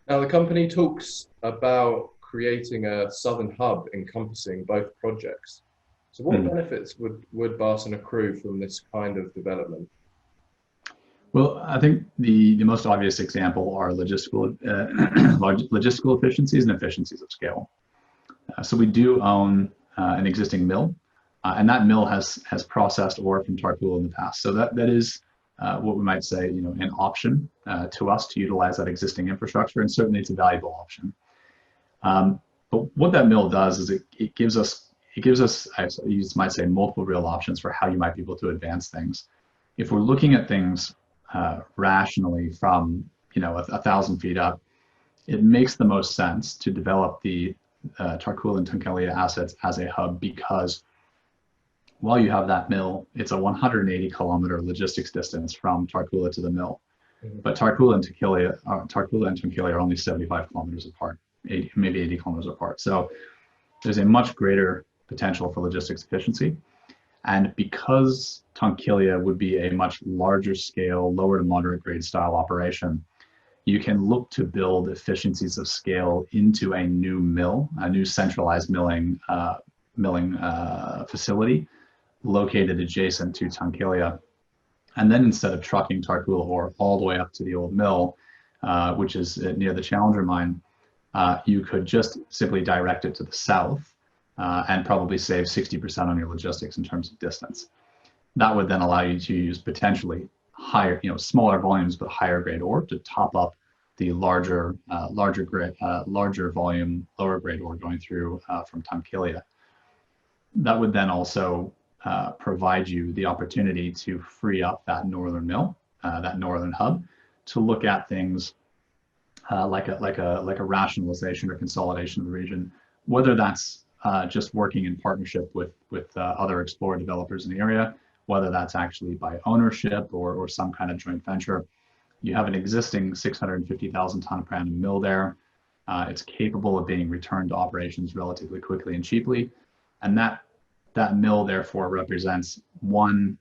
Now, the company talks about creating a southern hub encompassing both projects. So what Mhm. benefits would Barton accrue from this kind of development? Well, I think the most obvious example are logistical efficiencies and efficiencies of scale. So we do own an existing mill, and that mill has processed ore from Tarcoola in the past. So that is what we might say, an option to us to utilize that existing infrastructure, and certainly it's a valuable option. But what that mill does is it gives us you might say, multiple real options for how you might be able to advance things. If we're looking at things rationally from 1,000 feet up, it makes the most sense to develop the Tarcoola and Tunkillia assets as a hub, because while you have that mill, it's a 180-kilometer logistics distance from Tarcoola to the mill. Mhm. But Tarcoola and Tunkillia are only 75 kilometers apart, maybe 80 kilometers apart. So there's a much greater potential for logistics efficiency. And because Tunkillia would be a much larger scale, lower to moderate grade style operation, you can look to build efficiencies of scale into a new mill, a new centralized milling facility located adjacent to Tunkillia. And then instead of trucking Tarcoola ore all the way up to the old mill, which is near the Challenger mine, you could just simply direct it to the south and probably save 60% on your logistics in terms of distance. That would then allow you to use potentially higher, smaller volumes but higher grade ore to top up the larger volume, lower grade ore going through from Tunkillia. That would then also provide you the opportunity to free up that northern mill, that northern hub, to look at things like a rationalization or consolidation of the region, whether that's just working in partnership with other explorer developers in the area, whether that's actually by ownership or some kind of joint venture. You have an existing 650,000 ton per annum mill there. It's capable of being returned to operations relatively quickly and cheaply, and that mill therefore represents an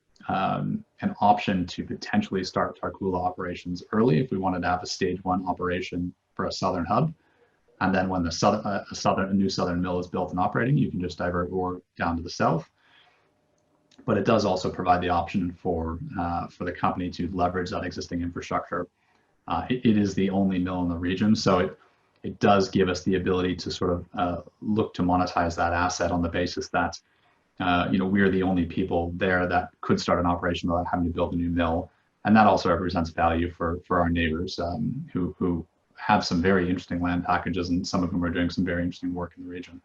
option to potentially start Tarcoola operations early if we wanted to have a stage one operation for a southern hub. And then when a new southern mill is built and operating, you can just divert ore down to the south. But it does also provide the option for the company to leverage that existing infrastructure. It is the only mill in the region, so it does give us the ability to sort of look to monetize that asset on the basis that we're the only people there that could start an operation without having to build a new mill. And that also represents value for our neighbors who have some very interesting land packages, and some of whom are doing some very interesting work in the region.